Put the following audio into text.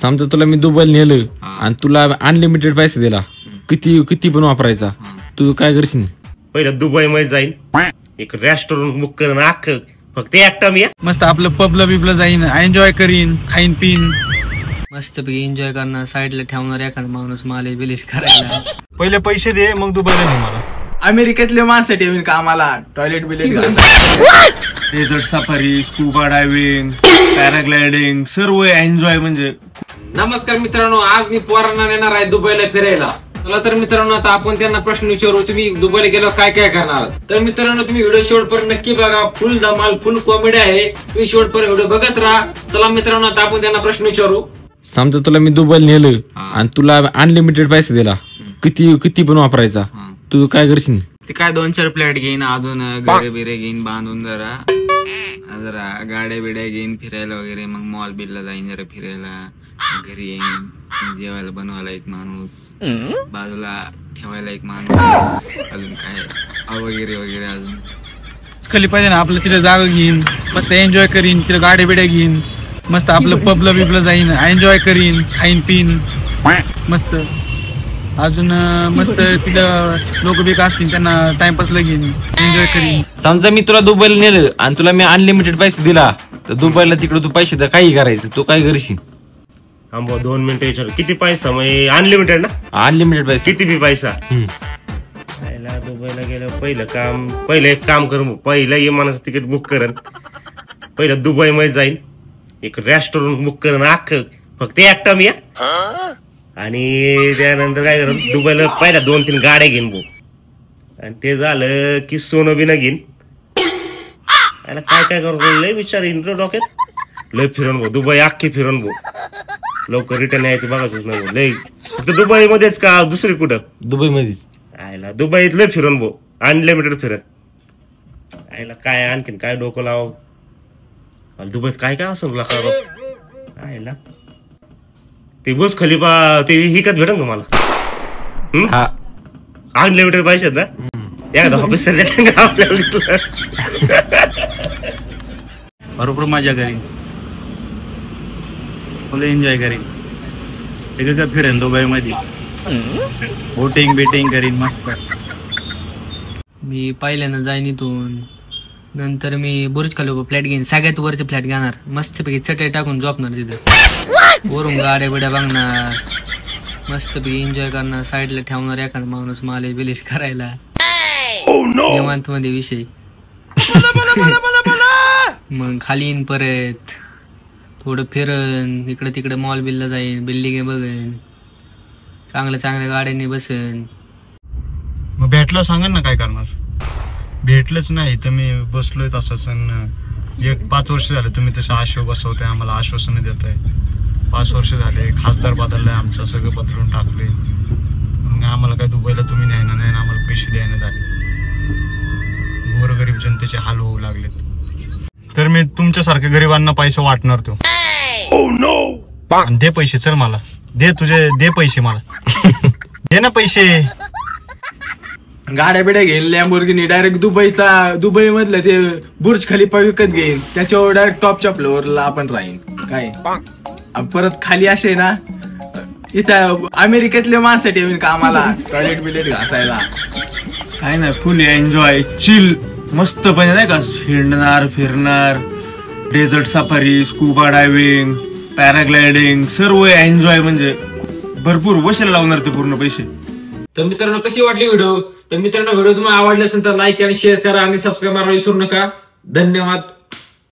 समजा तुला मी दुबईला नेलं आणि तुला अनलिमिटेड पैसे दिला, किती किती पण वापरायचा, तू काय करशील? पहिलं दुबई मध्ये जाईन, एक रेस्टॉरंट बुक करून अख्खं फक्त एकटा मी मस्त आपलं पबला बिबला जाईन, एन्जॉय करीन, खाईन पिन, मस्त पैकी एन्जॉय करणार, साईडला ठेवणार एखादा माणूस मालिश बिलिश करायला. पहिले पैसे दे मग दुबईला ने मला. अमेरिकेतले माणसं ठेवीन कामाला, टॉयलेट बिलेट desert safari, scuba diving, paragliding सर्व एन्जॉय. म्हणजे नमस्कार मित्रांनो, आज मी पोरांना नेणार आहे दुबईला फिरायला. चला तर मित्रांनो, आता आपण त्यांना प्रश्न विचारू, तुम्ही दुबईला गेल्यावर काय काय करणार? तर मित्रांनो, तुम्ही व्हिडिओ शेवटपर्यंत नक्की बघा, फुल धमाल, फुल कॉमेडी आहे. तुम्ही शेवटपर्यंत व्हिडिओ बघत राहा. चला मित्रांनो, आता आपण त्यांना प्रश्न विचारू. समजा तुला मी दुबईला नेलं आणि तुला अनलिमिटेड पैसे दिला, किती किती पण वापरायचा, तू काय करशील? ते काय 2-4 प्लेट घेईन, अजून घरे बिरे घेईन बांधून, जरा गाड्या बिड्या घेईन फिरायला वगैरे, मग मॉल बिलला जाईन जरा फिरायला, घरी येईन, जेवायला बनवायला एक माणूस, बाजूला ठेवायला एक माणूस, अजून काय वगैरे वगैरे. अजून खाली पाहिजे ना आपलं, तिथे जागा घेईन, मस्त एन्जॉय करीन, तिथे गाड्या बिड्या घेईन, मस्त आपलं पबला बिबला जाईन, एन्जॉय करीन, खाईन पिन मस्त. अजून मस्त तिथं लोक बिक असतील, त्यांना टाइमपासला घेईन, एन्जॉय करीन. समजा मी तुला दुबईला नेलं आणि तुला मी अनलिमिटेड पैसे दिला, तर दुबईला तिकडे तू पैसे तर काही करायचं, तू काय करशील? 2 मिनिटं विचार, किती पैसा? म्हणजे अनलिमिटेड ना? अनलिमिटेड पैसे, किती बी पैसा. दुबईला गेलं पहिलं एक काम करून, पहिलं विमानाचं तिकीट बुक करन, पहिलं दुबई मध्ये जाईन, एक रेस्टॉरंट बुक करून अख्खं फक्त एकटा मी, आणि त्यानंतर काय करून दुबईला पहिल्या 2-3 गाड्या घेईन भाऊ, आणि ते झालं की सोनं बिनं घेईन. काय काय करू, लय विचार इंट्रो डोक्यात, लय फिरून भाऊ, दुबई अख्खी फिरून भाऊ, लवकर रिटर्न यायचं बघायचंच नाही भाऊ. लय फक्त दुबई मध्येच का दुसरी कुठं? दुबई मध्येच. आयला दुबईत लय फिरून भाऊ, अनलिमिटेड फिरत. आयला काय आणखीन काय डोकं लाव, दुबईत काय काय असं आयला ते बुर्ज खलिफा ते हिकत भेटन का मला? अनलिमिटेड पैसे ना, एकदा ऑफिसर आपल्याला बरोबर मजा करीन, फुल एन्जॉय करीन, सगळं फिरेन दुबई मध्ये, बोटिंग बिटिंग करीन मस्त. मी पहिल्यांदा जाईन इथून, नंतर मी बुर्ज खलिफा फ्लॅट घेईन, सगळ्यात वरती फ्लॅट घेणार, मस्तपैकी चटई टाकून झोपणार तिथं, वरून गाड्या बिड्या बघणार, मस्तपैकी एन्जॉय करणार, साईडला ठेवणार एखादा माणूस मालिश बिलिश करायला, निवांत मध्ये विषय. मग खाली येईन, परत थोडं फिरन, इकडे तिकडे मॉल बिलला जाईन, बिल्डिंग बघेन, चांगल्या चांगल्या गाड्यांनी बसन. मग भेटलं सांगा ना काय करणार? भेटलंच नाही तर मी बसलोय तसंच. 5 वर्ष झाले तुम्ही तसं आश्वासन बसवताय, आम्हाला आश्वासन देत आहे. 5 वर्ष झाले, खासदार बदललाय, आमचं सगळं बदलून टाकले, मग आम्हाला काय दुबईला तुम्ही न्यायना नाही, आम्हाला पैसे द्यायला झाले, गोरगरीब जनतेचे हाल होऊ लागलेत. तर मी तुमच्यासारख्या गरिबांना पैसे वाटणार तो. दे पैसे, चल मला दे पैसे मला दे ना पैसे. गाड्या बिड्या घेईन, लॅम्बोर्गिनी, डायरेक्ट दुबई मधलं ते बुर्ज खलिफा विकत घेईन, त्याच्यावर डायरेक्ट टॉपच्या फ्लोअरला आपण राहीन. काय परत खाली असे ना, इथं अमेरिकेतले माणसं ठेवीन कामाला, टॉयलेट बिलेट घासायला. काय नाही, फुल एन्जॉय, चिल मस्त पण नाही का, फिरणार, desert safari, scuba diving, paragliding सर्व एन्जॉय. म्हणजे भरपूर वशाला लावणार ते पूर्ण पैसे. तर मित्रांनो, कशी वाटली व्हिडिओ? तर मित्रांनो, व्हिडिओ तुम्हाला आवडला असेल तर लाईक आणि शेअर करा आणि सबस्क्राईब करायला विसरू नका. धन्यवाद.